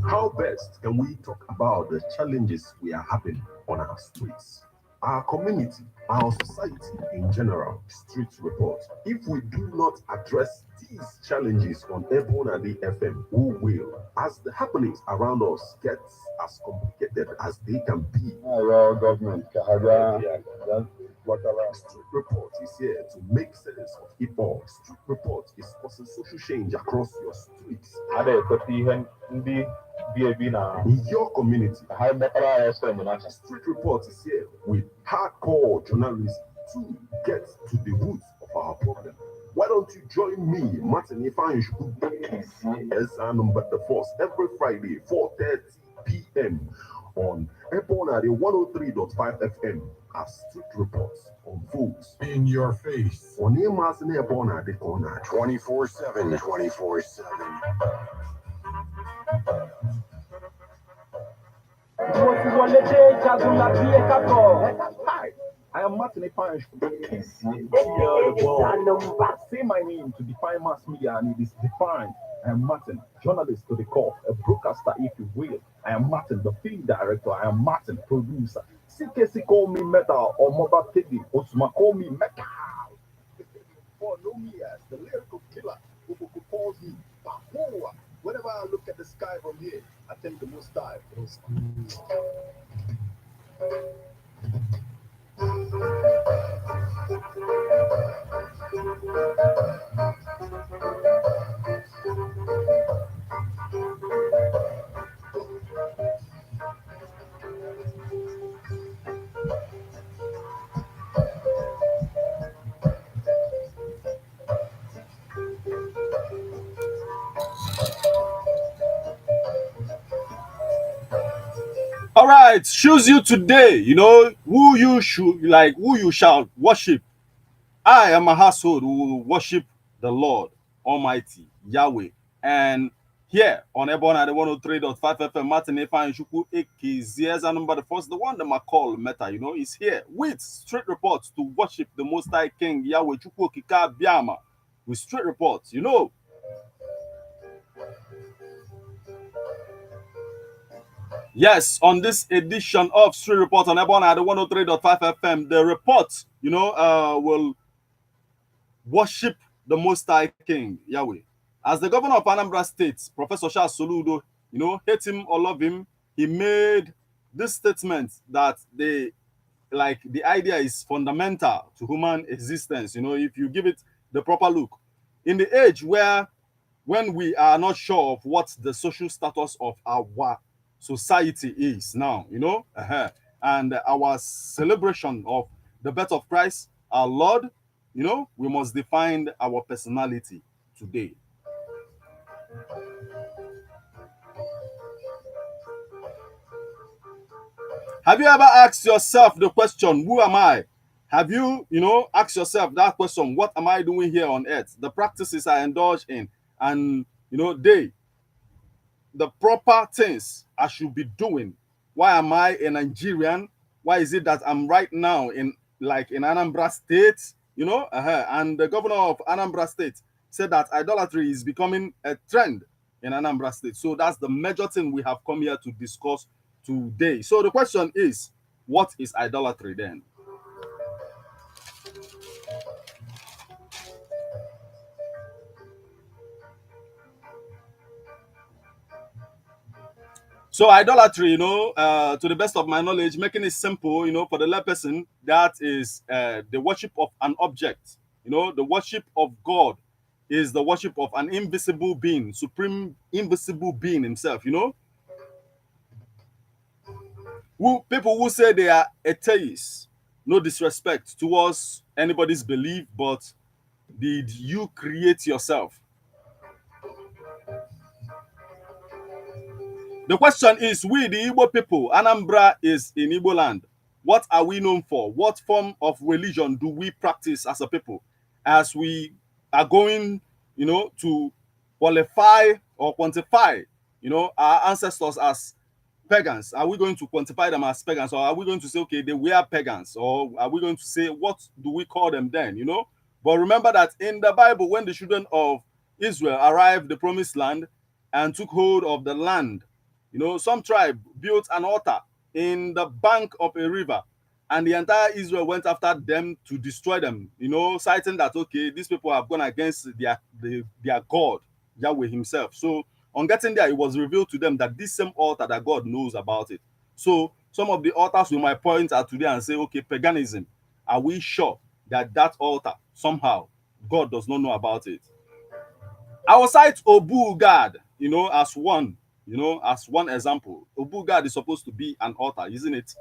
How best can we talk about the challenges we are having on our streets, our community, our society in general? Street report. If we do not address these challenges on Ebonadi FM, who will? As the happenings around us get as complicated as they can be, Well, government, whatever. Street Report is here to make sense of it all. Street Report is causing social change across your streets, Ada ekweta ihe ndị bi ebi na in your community. ha gbakọrọ ya ọsọ enyemaka. Street Report is here with hardcore journalists to get to the roots of our problem. Why don't you join me, Martin Ifanshu, as Anambra the Force, every Friday, 4:30 p.m. on Epona 103.5 FM as Street Reports unfolds In your face. on Emas and Epona the corner 24/7, 24/7. Hi, I am Martin Epanch. Say my name to define mass media, and it is defined. I am Martin, journalist to the core, a broadcaster, if you will. I am Martin, the film director. I am Martin, producer. CKC call me metal or mobile Teddy. Osuma call me metal. For know me as the lyrical killer who calls me Bahua. Whenever I look at the sky from here, I think the most time. All right, choose you today. You know who you should like, who you shall worship. I am a household who will worship the Lord Almighty Yahweh. And here on Ebon at the 103.5 FM, Martin Efan Shuku AKZS Anambra the First, the one that I call Meta, you know, is here with straight reports to worship the Most High King Yahweh Chukwu Kika Biama with straight reports, you know. Yes, on this edition of Street Report on Ebon at the 103.5 FM, the report, you know, will worship the Most High King, Yahweh. As the governor of Anambra State, Professor Soludo, you know, hate him or love him, he made this statement that the idea is fundamental to human existence. You know, if you give it the proper look. In the age when we are not sure of what the social status of our society is now, you know, and our celebration of the birth of Christ, our Lord, you know, we must define our personality today. Have you ever asked yourself the question, who am I? Have you, you know, asked yourself that question, what am I doing here on earth? The practices I indulge in, and, you know, the proper things I should be doing. Why am I a Nigerian? Why is it that I'm right now in Anambra State? You know, and the governor of Anambra State said that idolatry is becoming a trend in Anambra State. So that's the major thing we have come here to discuss today. So the question is, what is idolatry then? So idolatry, you know, to the best of my knowledge, making it simple, you know, for the layperson, that is the worship of an object. You know, the worship of God is the worship of an invisible being, supreme invisible being himself, you know. People who say they are atheists, no disrespect towards anybody's belief, but did you create yourself? The question is, we the Igbo people, Anambra is in Igbo land. What are we known for? What form of religion do we practice as a people? As we are going, you know, to qualify or quantify, you know, our ancestors as pagans. Are we going to quantify them as pagans, or are we going to say, okay, they were pagans, or are we going to say, what do we call them then, you know? But remember that in the Bible, when the children of Israel arrived the promised land and took hold of the land, You know, some tribe built an altar in the bank of a river, and the entire Israel went after them to destroy them, you know, citing that, okay, these people have gone against their God, Yahweh himself. So on getting there, it was revealed to them that this same altar, that God knows about it. So some of the altars we might point at today and say, okay, paganism, are we sure that that altar, somehow, God does not know about it? I will cite Obu God, you know, as one, as one example. Obu God is supposed to be an altar, isn't it?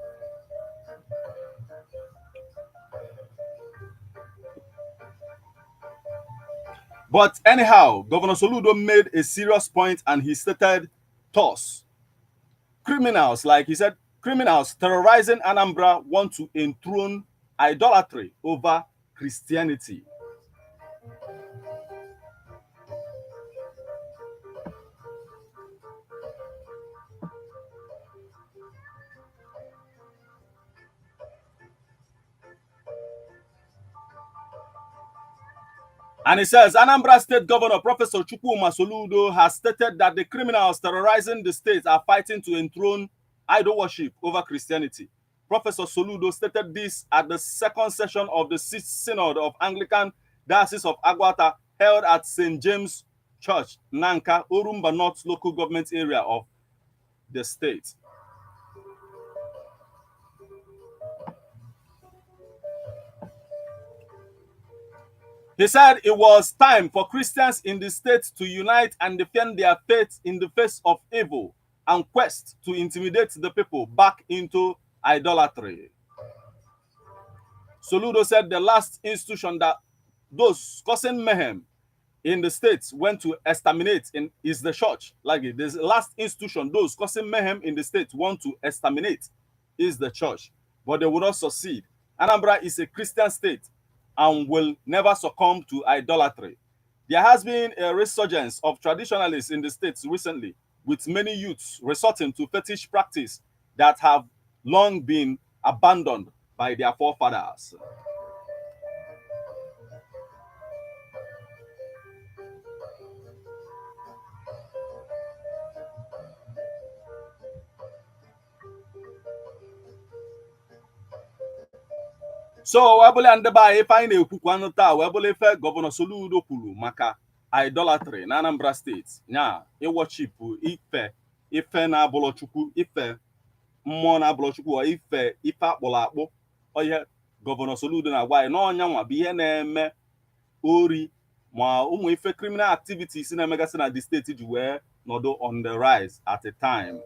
But anyhow, Governor Soludo made a serious point, and he stated, thus, criminals, like he said, criminals terrorizing Anambra want to enthrone idolatry over Christianity. And he says, Anambra State Governor Professor Chukwuma Soludo has stated that the criminals terrorizing the state are fighting to enthrone idol worship over Christianity. Professor Soludo stated this at the second session of the Sixth Synod of Anglican Diocese of Agwata, held at St. James Church, Nanka, Orumba North local government area of the state. He said it was time for Christians in the state to unite and defend their faith in the face of evil and quest to intimidate the people back into idolatry. Soludo said the last institution that those causing mayhem in the states went to exterminate is the church. Like the last institution those causing mayhem in the states want to exterminate is the church, but they will not succeed. Anambra is a Christian state and will never succumb to idolatry. There has been a resurgence of traditionalists in the states recently, with many youths resorting to fetish practice that have long been abandoned by their forefathers. So webule andeba ife anyị na-ekwukwanụ taa webule ife Gọvanọ Soludo kwuru maka idolatry na Anambra steeti, nya ịwọchipụ ife na-abụlọ Chukwu, ife mmụọ na-abụlọ Chukwu, ife akpụrụ akpụ. Ihe Gọvanọ Soludo na-agwa anyị n'ọnyanwa bụ ihe na-eme ori ma ụmụ ife criminal activities na-emegasị na the steeti ji wee nọdụ on the rise at a time.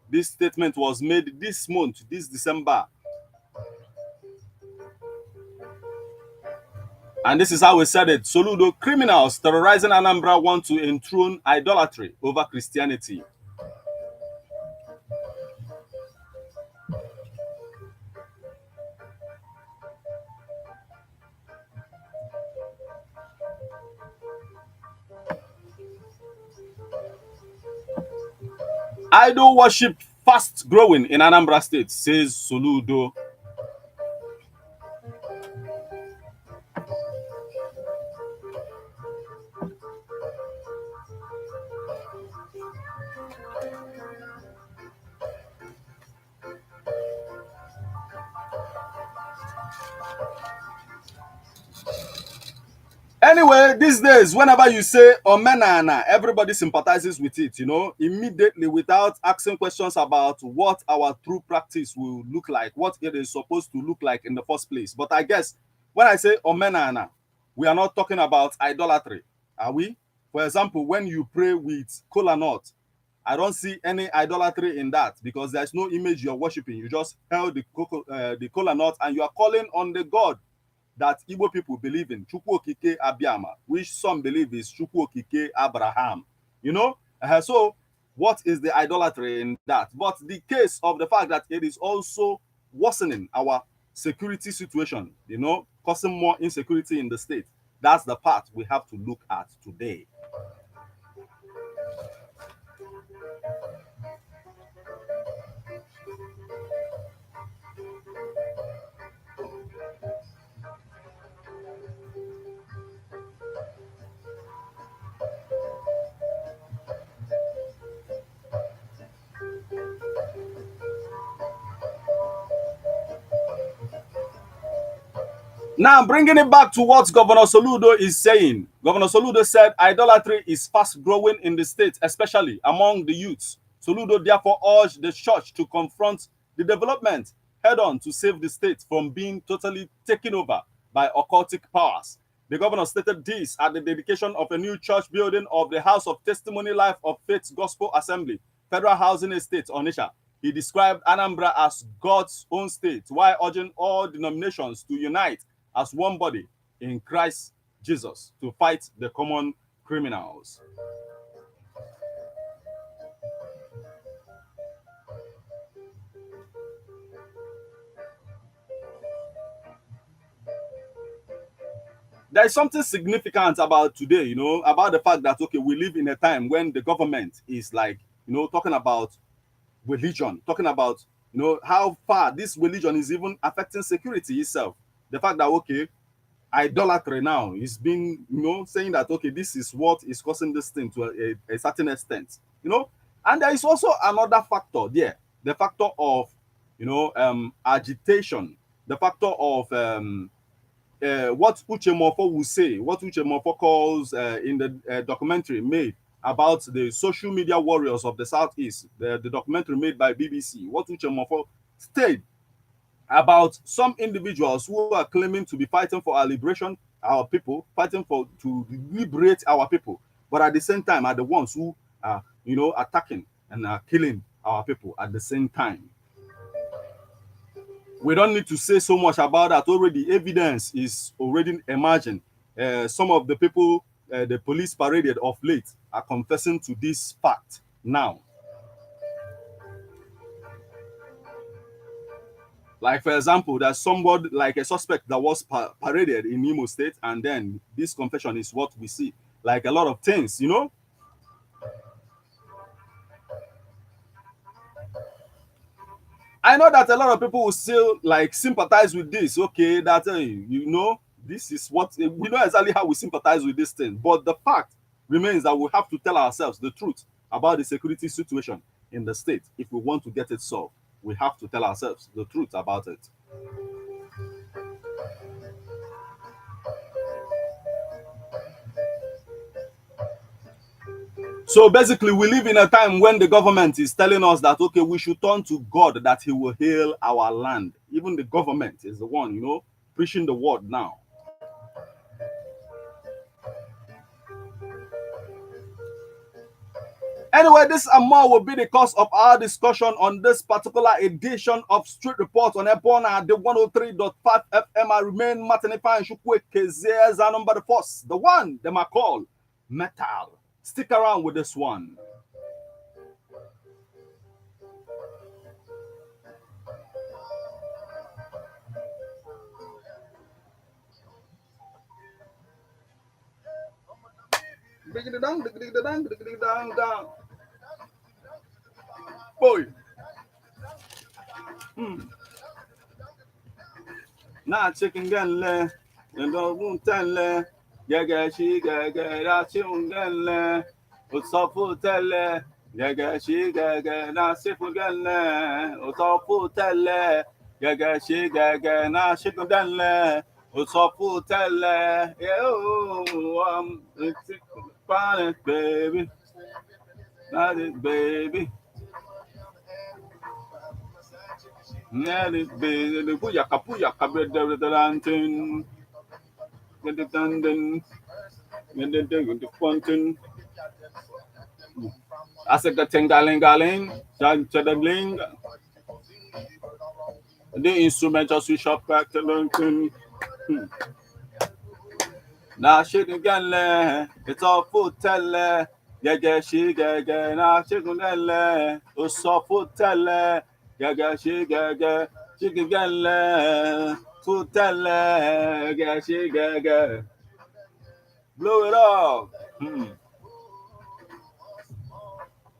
This statement was made this month, this December. And this is how we said it. Soludo, criminals terrorizing Anambra want to enthrone idolatry over Christianity. Idol worship fast growing in Anambra State, says Soludo. Anyway, these days, whenever you say Omenana, everybody sympathizes with it, you know, immediately without asking questions about what our true practice will look like, what it is supposed to look like in the first place. But I guess when I say Omenana, we are not talking about idolatry, are we? For example, when you pray with kola nut, I don't see any idolatry in that because there's no image you're worshiping. You just held the kola nut and you are calling on the God that Igbo people believe in, Chukwu Okike Abiama, which some believe is Chukwu Okike Abraham. You know? So what is the idolatry in that? But the case of the fact that it is also worsening our security situation, you know, causing more insecurity in the state. That's the part we have to look at today. Now, bringing it back to what Governor Soludo is saying. Governor Soludo said idolatry is fast growing in the state, especially among the youths. Soludo therefore urged the church to confront the development head on to save the state from being totally taken over by occultic powers. The governor stated this at the dedication of a new church building of the House of Testimony Life of Faith Gospel Assembly, Federal Housing Estate, Onitsha. He described Anambra as God's own state, while urging all denominations to unite as one body in Christ Jesus to fight the common criminals. There is something significant about today, you know, about the fact that, okay, we live in a time when the government is like, you know, talking about religion, talking about, you know, how far this religion is even affecting security itself. The fact that, okay, idolatry now is being, you know, saying that, okay, this is what is causing this thing to a certain extent, you know. And there is also another factor there, the factor of, you know, agitation, the factor of what Uche Mofo will say, what Uche Mofo calls in the documentary made about the social media warriors of the Southeast, the documentary made by BBC, what Uche Mofo stated about some individuals who are claiming to be fighting for our liberation, our people, fighting to liberate our people, but at the same time are the ones who are, you know, attacking and are killing our people at the same time. We don't need to say so much about that. Already evidence is already emerging. Some of the people the police paraded of late are confessing to this fact now. Like, for example, there's somebody, like a suspect that was paraded in Imo State, and then this confession is what we see. Like a lot of things, you know. I know that a lot of people will still like sympathize with this. Okay, that you know, this is what we know exactly how we sympathize with this thing. But the fact remains that we have to tell ourselves the truth about the security situation in the state. If we want to get it solved, we have to tell ourselves the truth about it. So basically, we live in a time when the government is telling us that, okay, we should turn to God, that he will heal our land. Even the government is the one, you know, preaching the word now. Anyway, this and more will be the cause of our discussion on this particular edition of Street Report on Ebona, the 103.5 FM. I remain Martin and Shukwe Kezes, Anambra the Force, the one they might call Metal. Stick around with this one. Boy. Nah, chicken gun le, and don't tell le, yaga she gaga, that chicken gun le, Utsofu tele, yaga she gaga, na sifu gun le, Utsofu tele, yaga she gaga, na chicken gun le, Utsofu tele, it's fine, baby, not it, baby. Nelly baby, the Puya Cabra the lantern, with the London, with the fountain. As a Tengaling, Chadling, the instrument just switch up back to London. Now shit again, it's all food tell. Yaga she gaga, now chicken gale, so food tell. Gaga she gaga, chicken gale, food tell. Gaga she gaga, blow it off.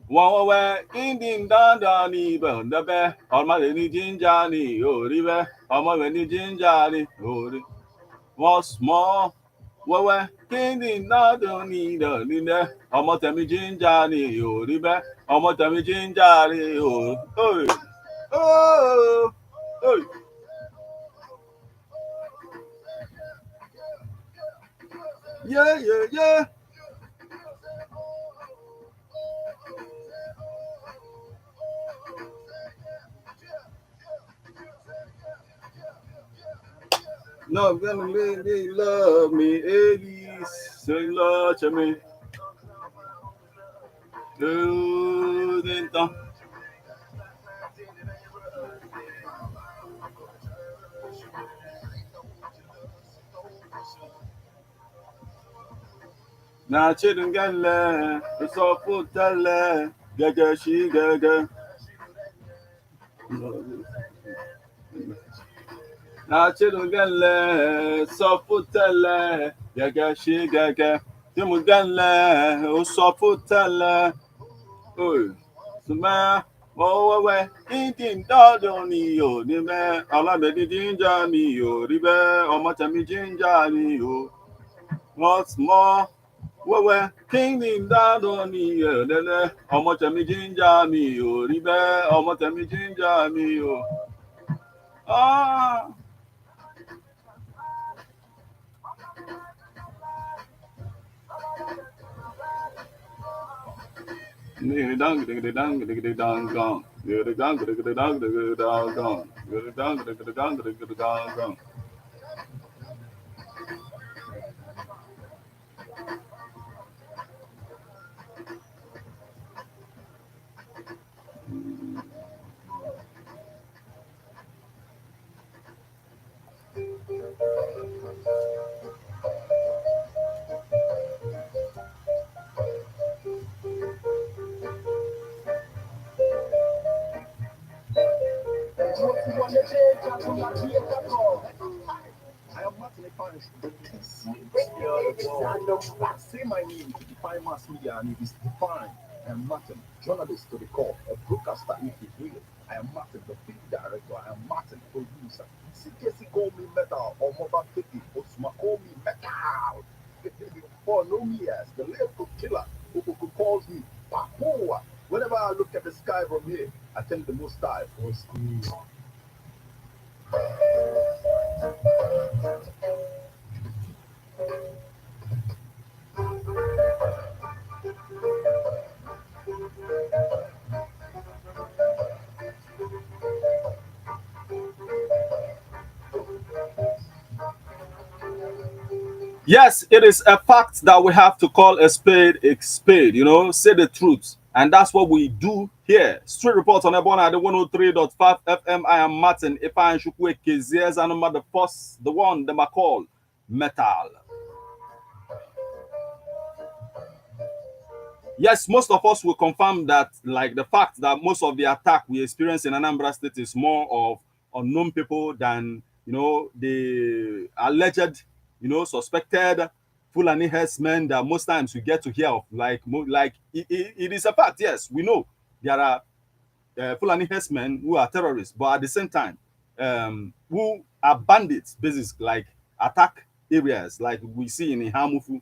One way, Indian down even the bear, or my any ginjani, or river, or my any ginjani, or once more. Well, Indian down need a dinner, or my tammy ginjani, or river, or my tammy ginjani, oh. Yeah, yeah, yeah. No, gonna make me love me, Elise. Say love to me. Do then done. Now children get le, it's all foot tele, gaga she gaga. Now children get le, so foot tele, gaga she gaga. Timu get le, o so foot tele. Oh, so man, oh, we eating dog on you, the man, all of the ginger me, you, river, or much of me ginger me, you. What's more? Wewe king dado ni lele ọmọ tẹ̀mí jíńjà mi ò rí bẹ́ẹ̀ ọmọ tẹ̀mí jíńjà mi ò. Ah. I am not in a punish. Say my name to define mass media and it is defined. I am Martin, journalist to the core, a broadcaster if you will. I am Martin, the film director. I am Martin, producer. CKC call me metal or mobile 50. Osma call me metal. For no me as the lyrical killer who calls me Papoa. Whenever I look at the sky from here, I thank the most high for his screen. Yes, it is a fact that we have to call a spade, you know, say the truth. And that's what we do here. Street Report on Ebona at the 103.5 FM. I am Martin. If I am Shukwe Keziers, and the first, the one, the McCall, Metal. Yes, most of us will confirm that, like the fact that most of the attack we experience in Anambra State is more of unknown people than, you know, the alleged, you know, suspected Fulani herdsmen that most times we get to hear of. Like it is a fact. Yes, we know there are Fulani herdsmen who are terrorists, but at the same time, who are bandits, basically, like attack areas, like we see in Ihamufu.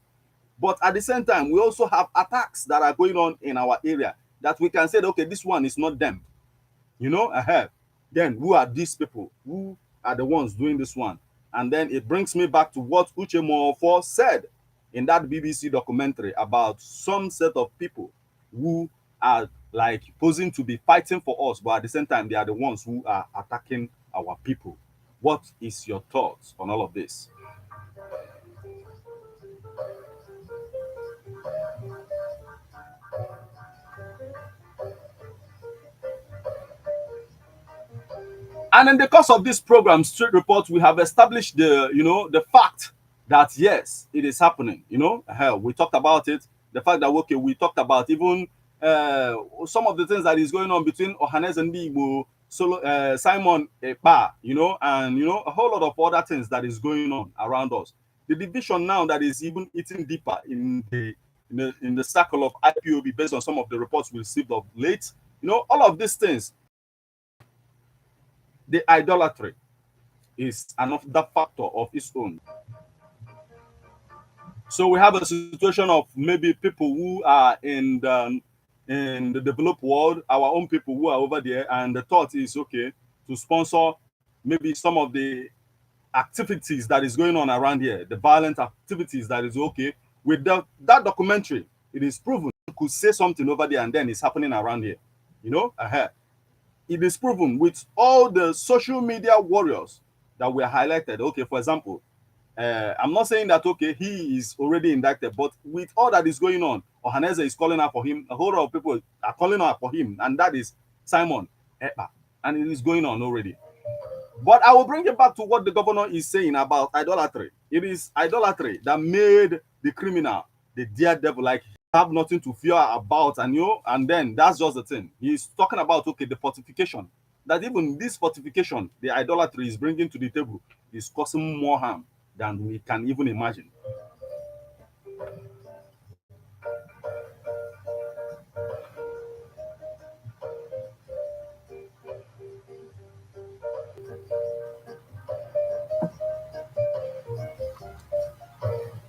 But at the same time, we also have attacks that are going on in our area that we can say, okay, this one is not them. You know, then who are these people? Who are the ones doing this one? And then it brings me back to what Uche Mofo said in that BBC documentary about some set of people who are like posing to be fighting for us, but at the same time, they are the ones who are attacking our people. What is your thoughts on all of this? And in the course of this program, Street Report, we have established the, you know, the fact that yes, it is happening. You know, we talked about it. The fact that okay, we talked about even some of the things that is going on between Ohanes and Igbo, Simon Ekpa, you know, and you know a whole lot of other things that is going on around us. The division now that is even eating deeper in the circle of IPOB based on some of the reports we received of late. You know, all of these things, the idolatry is another factor of its own. So we have a situation of maybe people who are in the developed world, our own people who are over there, and the thought is okay to sponsor maybe some of the activities that is going on around here, the violent activities that is okay with that documentary. It is proven could say something over there and then it's happening around here. You know, it is proven with all the social media warriors that were highlighted. Okay, for example, I'm not saying that okay he is already indicted, but with all that is going on, Ohaneze is calling out for him. A whole lot of people are calling out for him, and that is Simon Ekpa, and it is going on already. But I will bring it back to what the governor is saying about idolatry. It is idolatry that made the criminal the daredevil, like have nothing to fear about, and you know, and then that's just the thing. He's talking about okay, the fortification. That even this fortification, the idolatry is bringing to the table, is causing more harm than we can even imagine.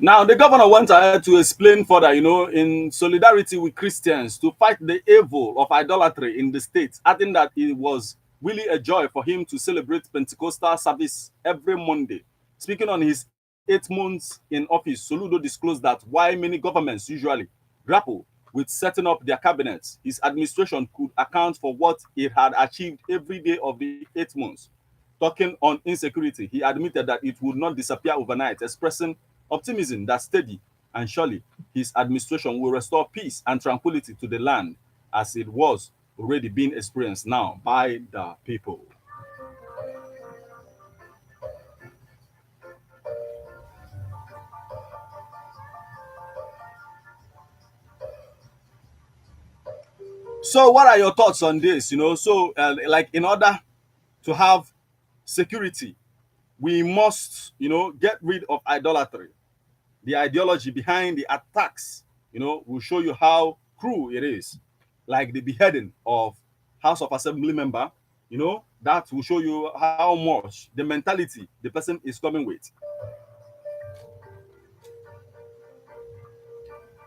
Now, the governor went ahead to explain further, you know, in solidarity with Christians to fight the evil of idolatry in the state, adding that it was really a joy for him to celebrate Pentecostal service every Monday. Speaking on his 8 months in office, Soludo disclosed that while many governments usually grapple with setting up their cabinets, his administration could account for what it had achieved every day of the 8 months. Talking on insecurity, he admitted that it would not disappear overnight, expressing optimism that steady and surely his administration will restore peace and tranquility to the land as it was already being experienced now by the people. So, what are your thoughts on this? You know, so like in order to have security, we must, you know, get rid of idolatry. The ideology behind the attacks, you know, will show you how cruel it is. Like the beheading of House of Assembly member, you know, that will show you how much the mentality the person is coming with.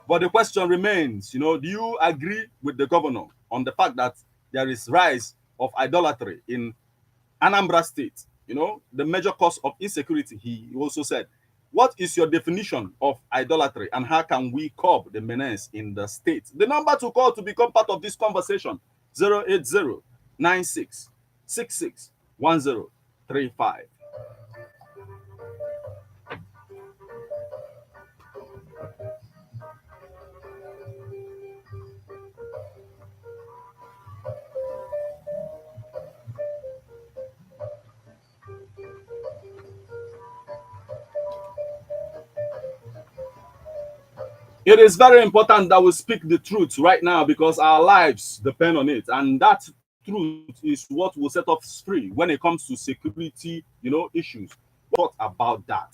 But the question remains, you know, do you agree with the governor on the fact that there is rise of idolatry in Anambra State? You know, the major cause of insecurity, he also said. What is your definition of idolatry and how can we curb the menace in the state? The number to call to become part of this conversation, 080-9666-1035. It is very important that we speak the truth right now because our lives depend on it. And that truth is what will set us free when it comes to security, you know, issues. What about that?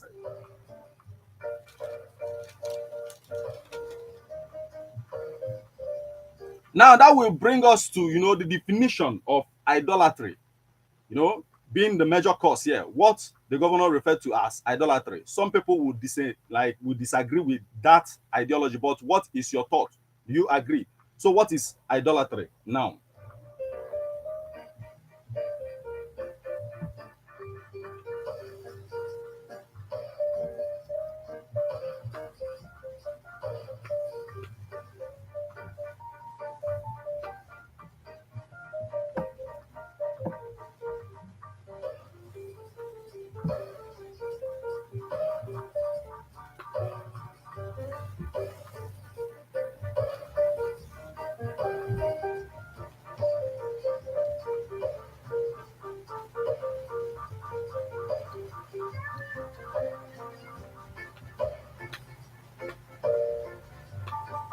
Now that will bring us to, you know, the definition of idolatry, you know, being the major cause here. What the governor referred to as idolatry. Some people would disagree with that ideology, but what is your thought? Do you agree? So what is idolatry now?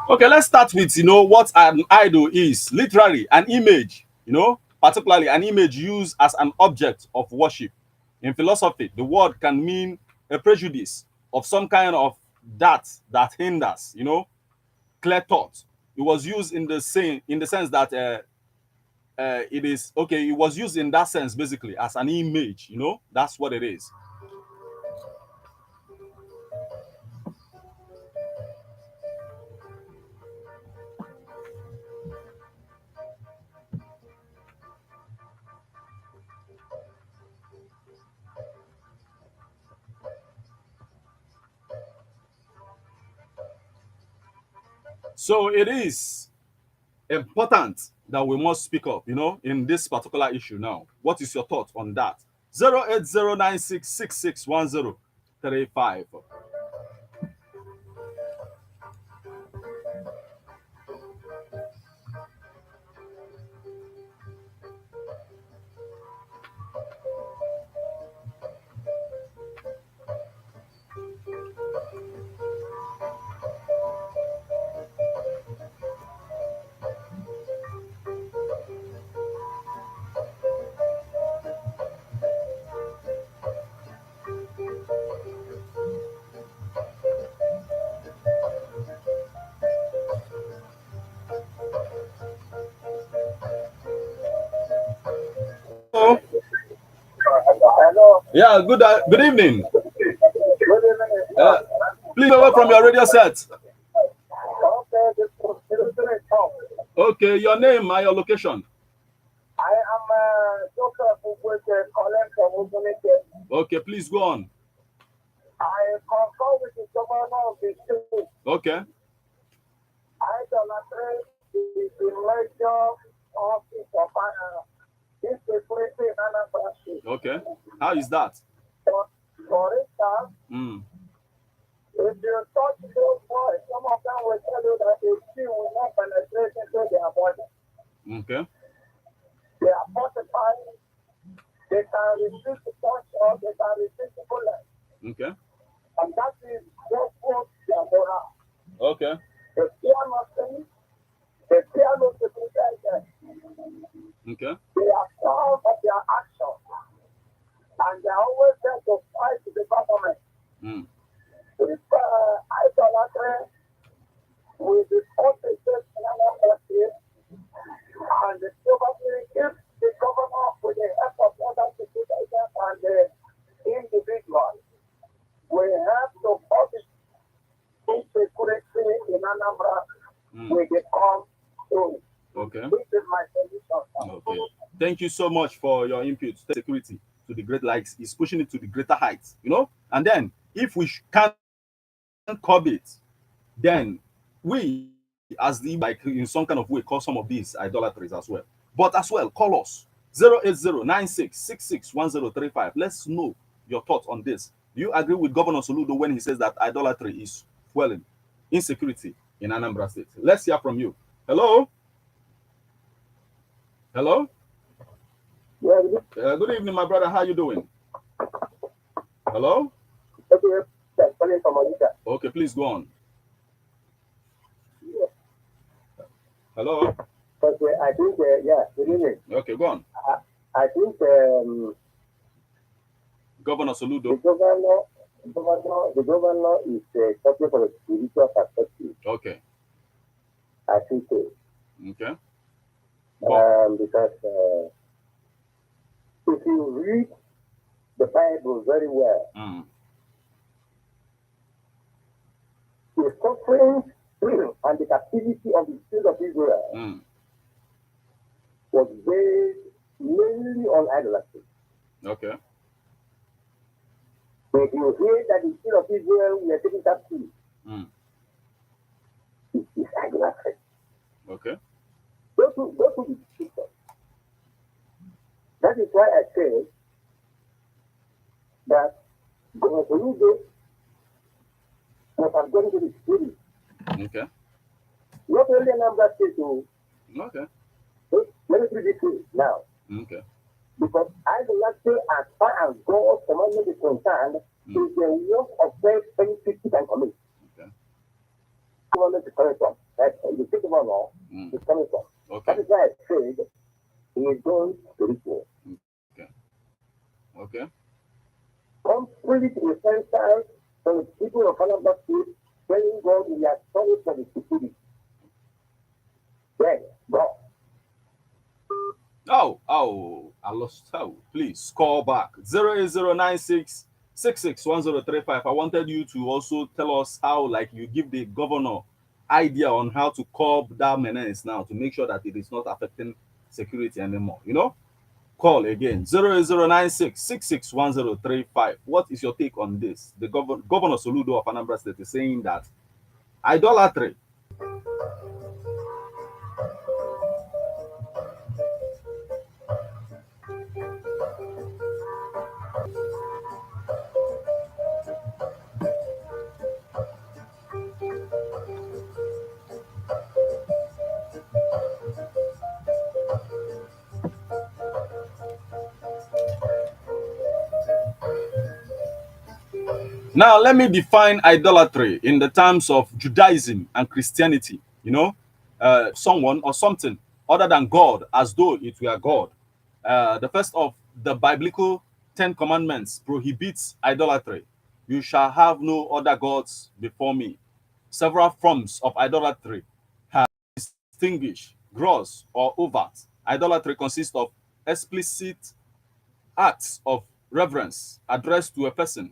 Okay, let's start with, you know, what an idol is. Literally, an image, you know, particularly an image used as an object of worship. In philosophy, the word can mean a prejudice of some kind of that hinders, you know, clear thought. It was used in the sense that it is okay. It was used in that sense basically as an image, you know. That's what it is. So it is important that we must speak up, in this particular issue now. What is your thought on that? 08096661035. Hello. Hello. Yeah, good evening. Good evening. Please away from your radio set. Okay, this is talk. Okay, your name and your location. I am Joseph Ugweke, calling from Ugunike. Okay, please go on. I concur with the governor of the state. Okay. Idolatry is the major office of insecurity in Anambra State. Okay. How is that? For instance, if you touch those boys, some of them will tell you that the sea will not penetrate into their body. Okay. They are fortified. They can resist the touch or they can resist the bullet. Okay. And that is what puts their morale. Okay. They fear nothing. They fear no security. Okay. They are proud of their actions. And they are always there to fight the government. If idolatry will be concentrated in another state, and the government gives the governor with the help of other citizens and the individuals, we have to focus insecurity in Anambra will become soon. Okay. This is my solution. Okay. Thank you so much for your input. Security to the great likes is pushing it to the greater heights, And then if we can't curb it, then we as the like in some kind of way call some of these idolatries as well. But as well, call us 08096661035. Let's know your thoughts on this. Do you agree with Governor Soludo when he says that idolatry is fueling insecurity in Anambra State? Let's hear from you. Hello? Hello? Yeah, Good evening, my brother. How you doing? Hello? Okay, please go on. Yeah. Hello? But I think, good evening. Okay, go on. I think Governor Soludo. The governor is talking from a spiritual perspective. Okay. I think so. Okay. Because if you read the Bible very well, the suffering and the captivity of the children of Israel was based mainly on idolatry. Okay. If you hear that the children of Israel were taken captive, it is idolatry. Okay. Go to the scripture. That is why I said that Governor Soludo must have gone to the spirit. Okay. Not only Anambra State, Okay. let me put it this way now. Okay. Because idolatry, as far as God's commandment is concerned, is the worst offense any people can commit. Okay. Commandment is coming from. Right? You think about law, it's coming from. Okay. That is why I said he is going spiritual. Okay. Okay. Complete repentance from the people of Anambra State, telling God we are sorry for the stupidity. Yes, God. Oh, I lost. Please call back 08096661035. I wanted you to also tell us how, like, you give the governor idea on how to curb that menace now to make sure that it is not affecting security anymore. Call again 08096661035. What is your take on this? The Governor Soludo of Anambra State is saying that idolatry Now, let me define idolatry in the terms of Judaism and Christianity. You know, someone or something other than God, as though it were God. The first of the biblical 10 commandments prohibits idolatry. You shall have no other gods before me. Several forms of idolatry have distinguished gross or overt. Idolatry consists of explicit acts of reverence addressed to a person.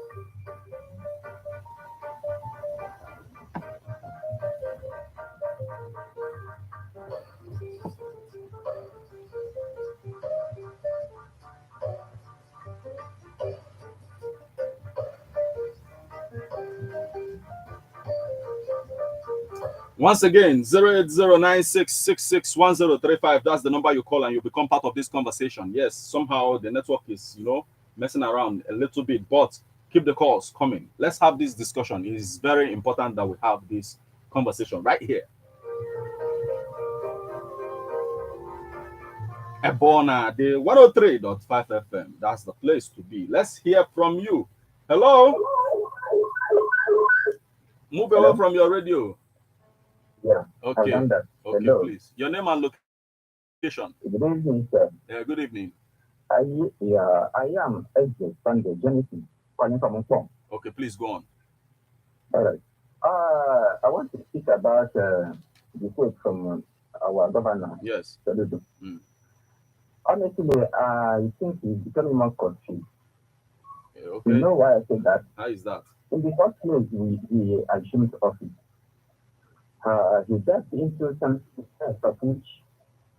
Once again, 08096661035. That's the number you call and you become part of this conversation. Yes, somehow the network is, messing around a little bit, but keep the calls coming. Let's have this discussion. It is very important that we have this conversation right here. Ebona, the 103.5 FM. That's the place to be. Let's hear from you. Hello? Move away from your radio. Yeah. Okay. Okay, hello. please. Your name and location. Good evening, sir. Good evening. I am Edwin from the Genesis, calling from Hong Kong. Okay, please go on. All right. I want to speak about the quote from our governor. Yes. Soludo. Honestly, I think he's becoming more confused. Okay. You know why I say that? How is that? In the first place, we assumed office. He got into some steps of which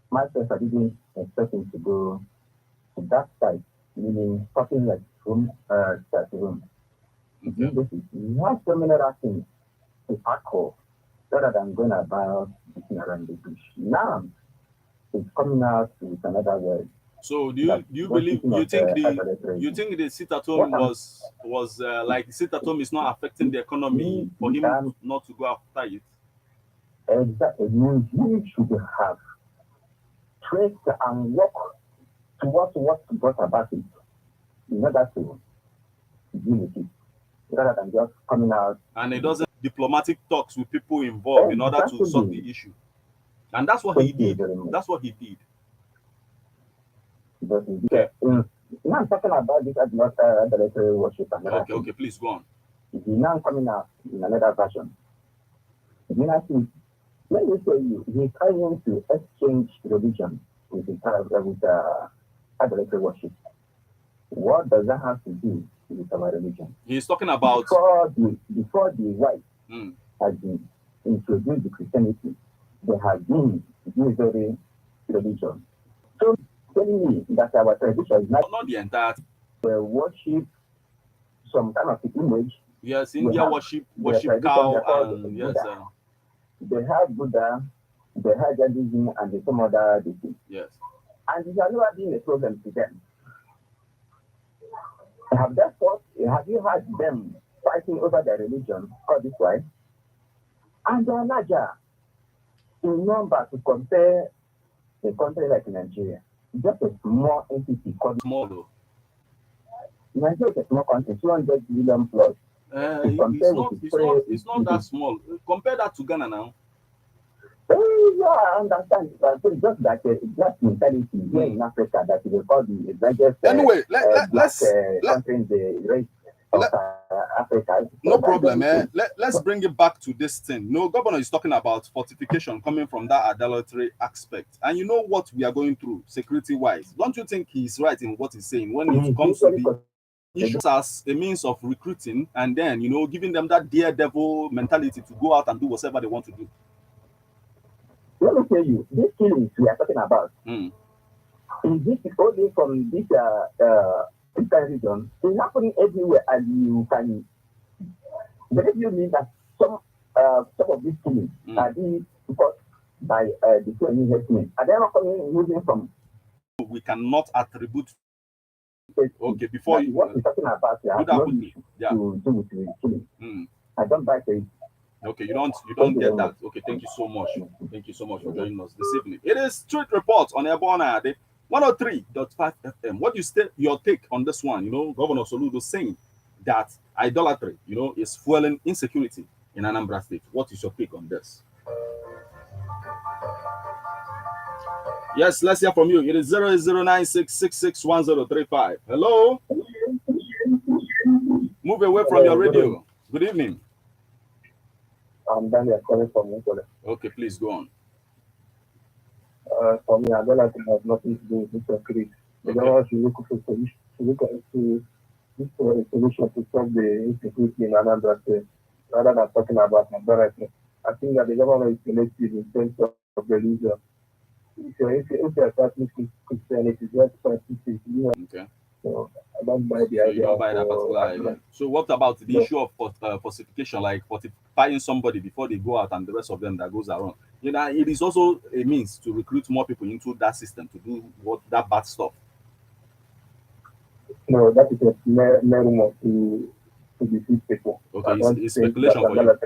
myself I didn't expect him to go to that side, meaning something like chat room. Okay. He has so many other things to tackle rather than going about beating around the bush. Now he's coming out with another word. So do you believe you think the sit at home was like sit at home is not affecting the economy for him not to go after it? Exactly. You should have traced and work towards what brought about it in order to deal with it, rather than just coming out. And it doesn't diplomatic talks with people involved in order to solve the issue. And that's what he did. That's what he did. Okay. Now I'm talking about this idolatry worship. Okay, please go on. He's now coming out in another version. Let me tell you, he's trying to exchange religion with idolatry worship. What does that have to do with our religion? He's talking about before the white has been introduced to Christianity, there has been this very religion. So telling me that our tradition is not the entire worship some kind of image. Yes, India worship cow and yes. They have Buddha, they have Judaism, and some other things. Yes. And it has never been a problem to them. Have you heard them fighting over their religion called this way? And they are larger in number to compare a country like Nigeria. Just a small entity called small. Nigeria is a small country, 200 billion plus. It's not that small. Compare that to Ghana now. Oh, yeah, I understand. So it's just like that mentality here in Africa that they call the largest country in the race of Africa. No problem, man. Let's bring it back to this thing. No, Governor is talking about fortification coming from that idolatry aspect. And you know what we are going through security-wise. Don't you think he's right in what he's saying when it comes to the issues as a means of recruiting and then, giving them that daredevil mentality to go out and do whatever they want to do? Let me tell you, these killings we are talking about, is this only from this region? It's happening everywhere, and you can believe you me that some of these killings are being caused by the two herdsmen. And they're not moving from. We cannot attribute. Okay, before you. What we're talking about here has no issue to do with the killing. I don't buy it. Okay, you don't get that. Okay, thank you so much. Thank you so much for joining us this evening. It is Street Report on Ebona, the 103.5 FM. What do you your take on this one? Governor Soludo saying that idolatry, you know, is fueling insecurity in Anambra State. What is your take on this? Yes, let's hear from you. It is 08096661035. Hello? Move away from your radio. Good evening. I'm Daniel calling from Nicola. Okay, please go on. For me, idolatry has nothing to do with insecurity. The government should look for solution. Look into this solution to solve the insecurity in Anambra State, rather than talking about idolatry. I think that the government is selective in terms of religion. If you're Catholic Christianity, just practice. Okay. So I don't buy the idea. You don't buy that particular idea. So what about the issue of falsification, like fortifying somebody before they go out and the rest of them that goes around? You know, it is also a means to recruit more people into that system to do that bad stuff. No, that is a mere rumor to deceive people. Okay, it's speculation for you.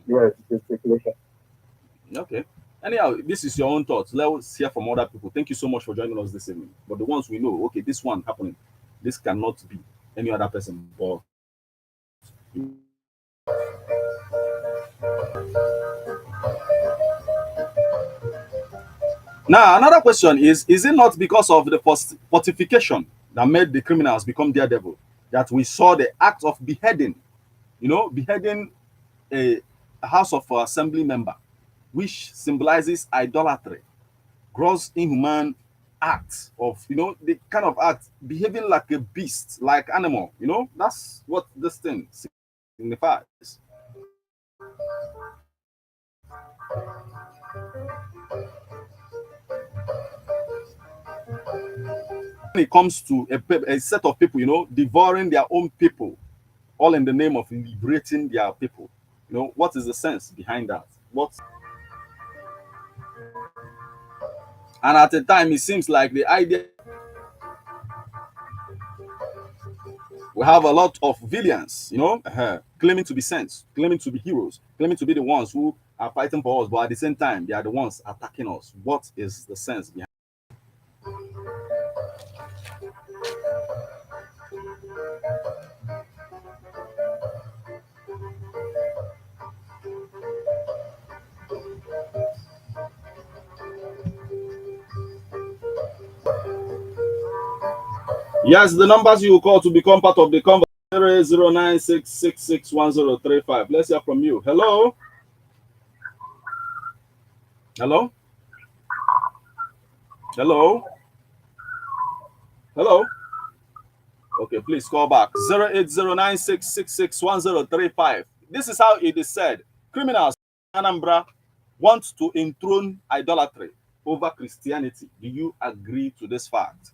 Yes, it's speculation. Okay. Anyhow, this is your own thoughts. Let's hear from other people. Thank you so much for joining us this evening. But the ones we know, okay, this one happening, this cannot be any other person but now another question is it not because of the fortification that made the criminals become daredevil that we saw the act of beheading, you know, beheading a House of Assembly member, which symbolizes idolatry, gross inhuman act of, you know, the kind of act, behaving like a beast, like animal, you know, that's what this thing signifies. When it comes to a set of people, you know, devouring their own people, all in the name of liberating their people, you know, what is the sense behind that? And at the time, it seems like the idea, we have a lot of villains, you know, claiming to be saints, claiming to be heroes, claiming to be the ones who are fighting for us, but at the same time, they are the ones attacking us. What is the sense behind? Yes, the numbers you call to become part of the conversation: 08096661035. Let's hear from you. Hello? Hello? Hello? Hello? Okay, please call back. 08096661035. This is how it is said. Criminals in Anambra want to enthrone idolatry over Christianity. Do you agree to this fact?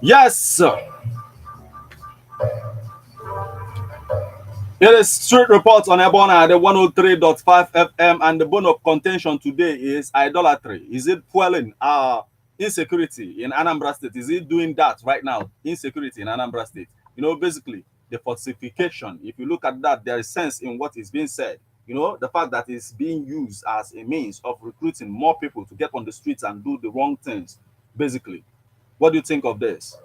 Yes, sir. It is Street Reports on Ebona, the 103.5 FM, and the bone of contention today is idolatry. Is it fueling insecurity in Anambra State? Is it doing that right now? Insecurity in Anambra State. You know, basically, the falsification. If you look at that, there is sense in what is being said. You know, the fact that it's being used as a means of recruiting more people to get on the streets and do the wrong things, basically. What do you think of this?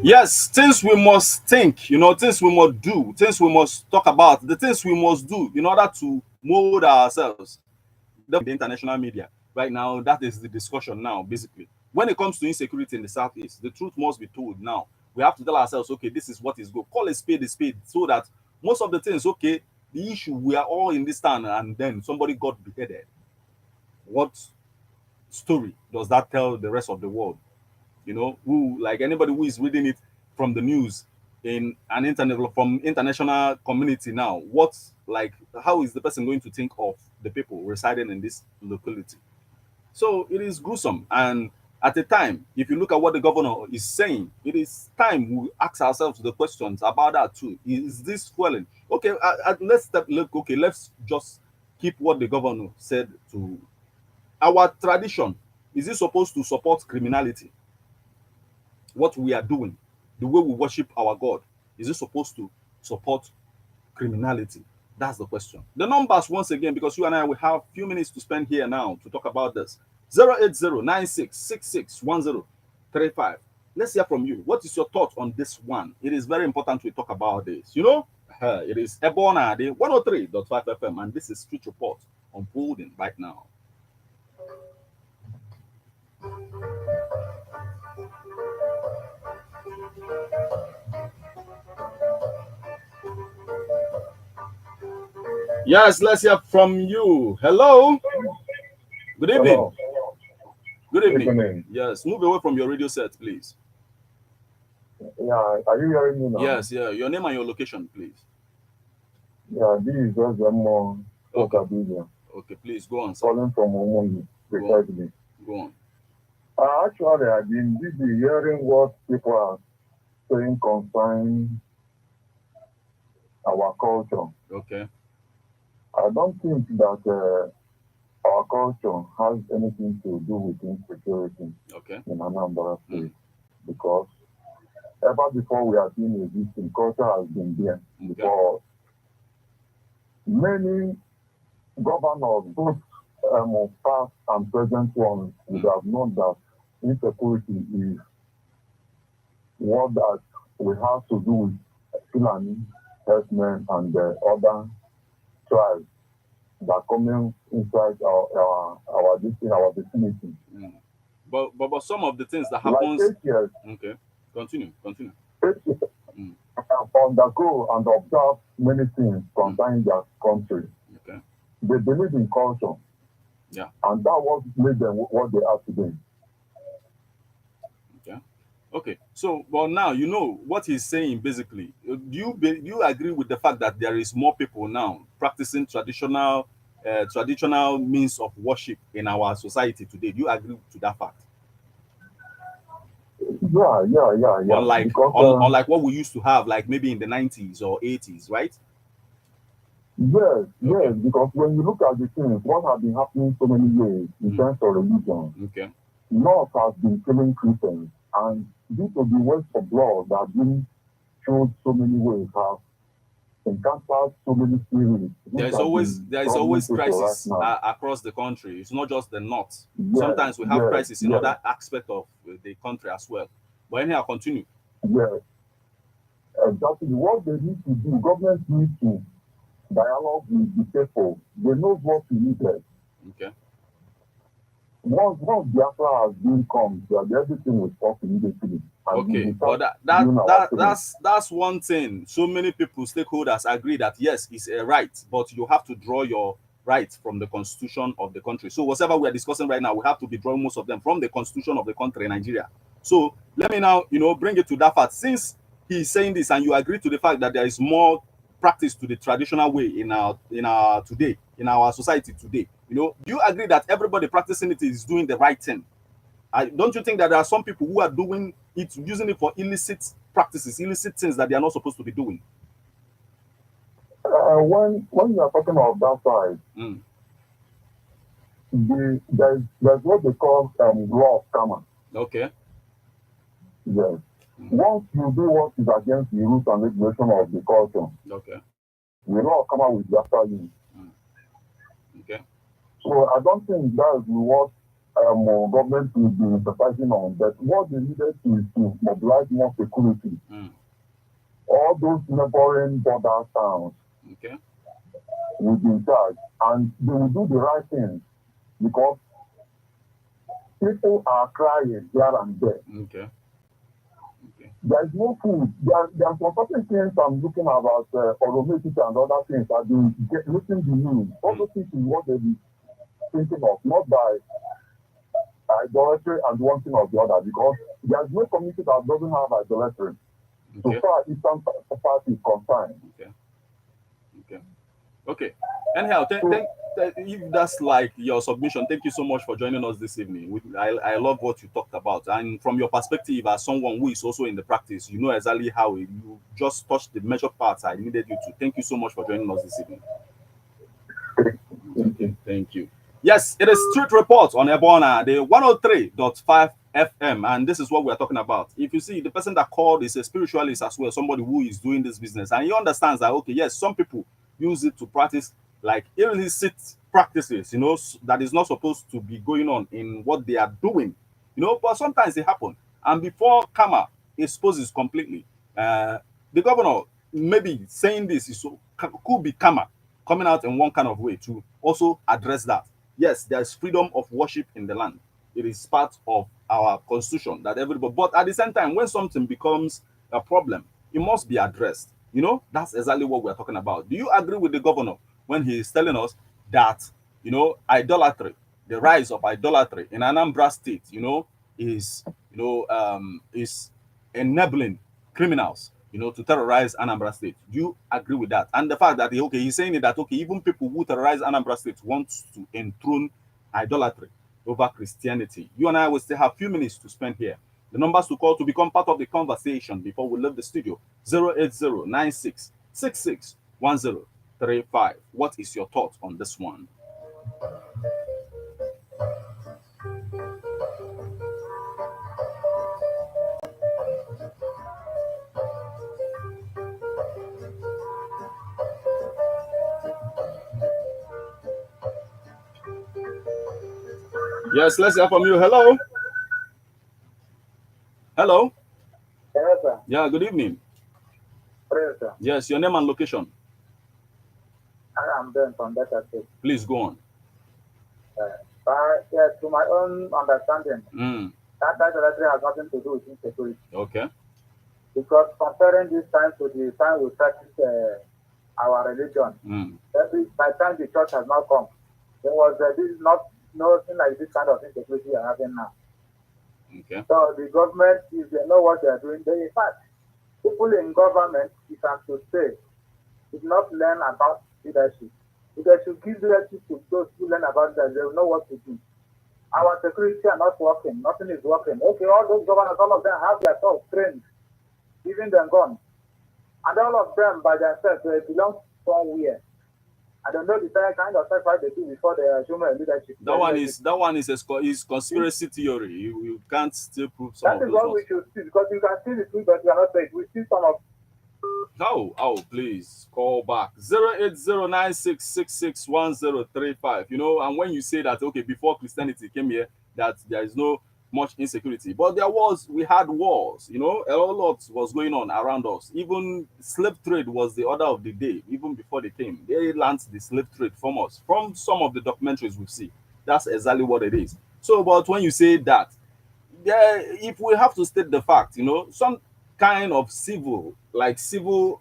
Yes, things we must think, you know, things we must do, things we must talk about, the things we must do in order to mold ourselves. The international media right now, that is the discussion now, basically. When it comes to insecurity in the Southeast, the truth must be told now. We have to tell ourselves, okay, this is what is good. Call a spade, so that most of the things, okay, the issue, we are all in this town and then somebody got beheaded. What story does that tell the rest of the world? You know, who, like anybody who is reading it from the news in an international community now, what's like, how is the person going to think of the people residing in this locality? So it is gruesome. And at the time, if you look at what the governor is saying, it is time we ask ourselves the questions about that too. Is this fueling? Okay, let's look. Okay, let's just keep what the governor said to our tradition. Is it supposed to support criminality? What we are doing, the way we worship our God, is it supposed to support criminality? That's the question. The numbers, once again, because you and I will have a few minutes to spend here now to talk about this. 08096661035. Let's hear from you. What is your thought on this one? It is very important we talk about this. You know, it is Ebona, the 103.5 FM, and this is Street Report unfolding right now. Yes, let's hear from you. Hello. Good evening. Hello. Good evening. Yes, move away from your radio set, please. Yeah, are you hearing me now? Yes, yeah. Your name and your location, please. Yeah, this is just more Okay, please go on, sir. Calling from Omoyi, precisely. Go on. Actually, I've been busy hearing what people are saying concerning our culture. Okay. I don't think that our culture has anything to do with insecurity in Anambra State, because ever before we have been existing, culture has been there before. Many governors, both past and present ones, would have known that insecurity is what that we have to do with Fulani, herdsmen, and other tribes that come inside our vicinity. But some of the things that happens. Like 8 years. Okay, continue. 8 years. Undergo and observe many things concerning their country. Okay. They believe in culture. Yeah. And that was made them what they are today. Okay, so well, now you know what he's saying basically. Do you agree with the fact that there is more people now practicing traditional means of worship in our society today? Do you agree to that fact? Yeah. Unlike what we used to have, like maybe in the 90s or 80s, right? Yes, because when you look at the things, what has been happening so many years in terms of religion, North has been killing Christians, and due to the waste of blood that have been shown so many ways, have encountered so many spirits. There is always crisis across the country. It's not just the North. Sometimes we have crisis in other aspects of the country as well. But anyhow, continue. Yes. Exactly. What they need to do, government needs to dialogue with the people. They know what we needed. Okay. once Biafra has been come, everything will stop immediately. Okay, but that's one thing. So many people, stakeholders, agree that yes, it's a right, but you have to draw your right from the constitution of the country. So whatever we are discussing right now, we have to be drawing most of them from the constitution of the country, Nigeria. So let me now, bring it to that fact. Since he's saying this, and you agree to the fact that there is more practice to the traditional way in our society today, do you agree that everybody practicing it is doing the right thing? Don't you think that there are some people who are doing it, using it for illicit practices, illicit things that they are not supposed to be doing? When you are talking about that side, there's what they call law of karma. Okay. Yes. Once you do what is against the rules and regulation of the culture, okay, the law of karma will be after you. Okay. So I don't think that is what government will be emphasizing on, but what they needed is to mobilize more security. All those neighboring border towns will be in charge, and they will do the right thing because people are crying here and there. Okay. There is no food. There are some certain things I'm looking about automated and other things. I've been listening to the news. All those things is what they be thinking of, not by idolatry and one thing or the other, because there is no community that doesn't have idolatry. So far, Eastern society is concerned. Okay. Anyhow, if that's like your submission, thank you so much for joining us this evening. I love what you talked about, and from your perspective as someone who is also in the practice, you know exactly how you just touched the major parts I needed you to. Thank you so much for joining us this evening. Okay, thank you. Yes, it is Street Report on Ebona, the 103.5 FM, and this is what we are talking about. If you see, the person that called is a spiritualist as well, somebody who is doing this business, and he understands that, okay, yes, some people use it to practice like illicit practices, that is not supposed to be going on in what they are doing, but sometimes they happen. And before karma exposes completely, the governor maybe saying this could be karma coming out in one kind of way to also address that. Yes, there is freedom of worship in the land. It is part of our constitution that everybody, but at the same time, when something becomes a problem, it must be addressed. That's exactly what we're talking about. Do you agree with the governor when he is telling us that, idolatry, the rise of idolatry in Anambra state, is enabling criminals, to terrorize Anambra state? Do you agree with that? And the fact that, he's saying that, even people who terrorize Anambra state want to enthrone idolatry over Christianity. You and I will still have a few minutes to spend here. The numbers to call to become part of the conversation before we leave the studio: 08096661035. What is your thought on this one? Yes, let's hear from you. Hello. Hello. Yes, sir. Yeah, good evening. Yes, sir. Yes, your name and location. I am Ben from Delta State. Please go on. Yes, to my own understanding, that idolatry has nothing to do with insecurity. Okay. Because comparing this time to the time we practice our religion, by the time the church has not come, there was this is not nothing like this kind of insecurity we are having now. Okay. So the government, if they know what they are doing, in fact, people in government, if I'm to say, did not learn about leadership. If they should give leadership to those who learn about that, they will know what to do. Our security are not working. Nothing is working. Okay, all those governors, all of them have their self trained, even them gone. And all of them by themselves, they belong somewhere. I don't know the kind of sacrifice they do before they assume leadership. That one is conspiracy theory. You can't still prove some of those. That is what we should see, because you can see the truth, but you cannot say it. We see some of. Please call back 08096661035. And when you say that, okay, before Christianity came here, that there is no much insecurity, but we had wars. A lot was going on around us. Even slave trade was the order of the day. Even before they came, they learned the slave trade from us. From some of the documentaries we see, that's exactly what it is. So, but when you say that, if we have to state the fact, you know, some kind of civil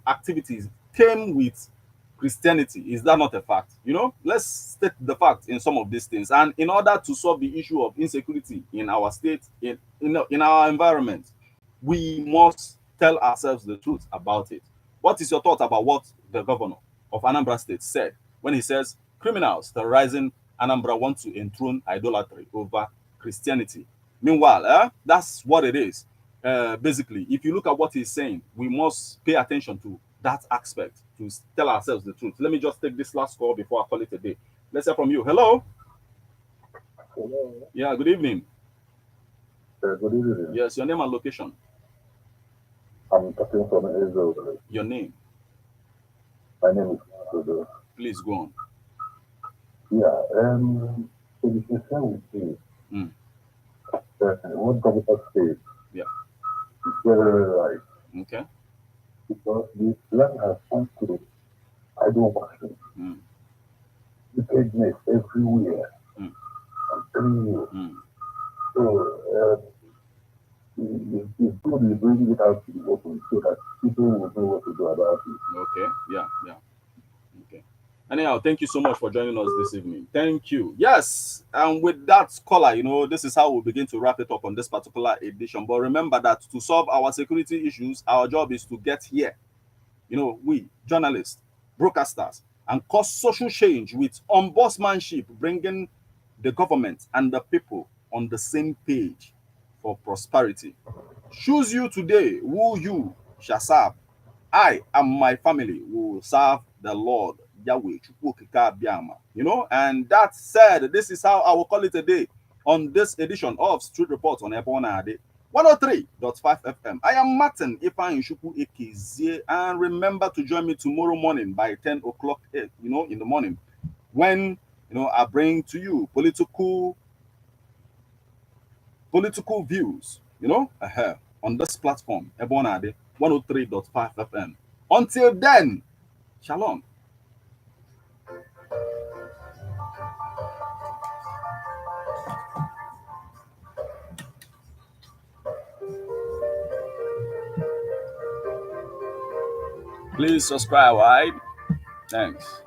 activities came with Christianity. Is that not a fact? You know, let's state the fact in some of these things. And in order to solve the issue of insecurity in our state, in our environment, we must tell ourselves the truth about it. What is your thought about what the governor of Anambra State said when he says criminals terrorizing Anambra want to enthrone idolatry over Christianity? Meanwhile, that's what it is. Basically, if you look at what he's saying, we must pay attention to that aspect to tell ourselves the truth. Let me just take this last call before I call it a day. Let's hear from you. Hello? Hello. Yeah, good evening. Good evening. Yes, your name and location. I'm talking from Israel. Your name. My name is Soludo. Please go on. Yeah, to be sincere with you, what government says is very right. Okay. Because the land has come to idol worship. Wickedness everywhere. So, it's good to bring it out to the open so that people will know what to do about it. Okay, yeah. Okay. Anyhow, thank you so much for joining us this evening. Thank you. Yes, and with that caller, you know, this is how we begin to wrap it up on this particular edition. But remember that to solve our security issues, our job is to get here. You know, we, journalists, broadcasters, and cause social change with ombudsmanship, bringing the government and the people on the same page for prosperity. Choose you today who you shall serve. I and my family will serve the Lord Yahweh. You know, and that said, this is how I will call it a day on this edition of Street Report on Ebona Ade 103.5 FM. I am Martin Ifan Shuku Ekizie, and remember to join me tomorrow morning by 10 o'clock, you know, in the morning, when, you know, I bring to you political views, you know, on this platform, Ebona Ade 103.5 FM. Until then, shalom. Please subscribe, all right? Thanks.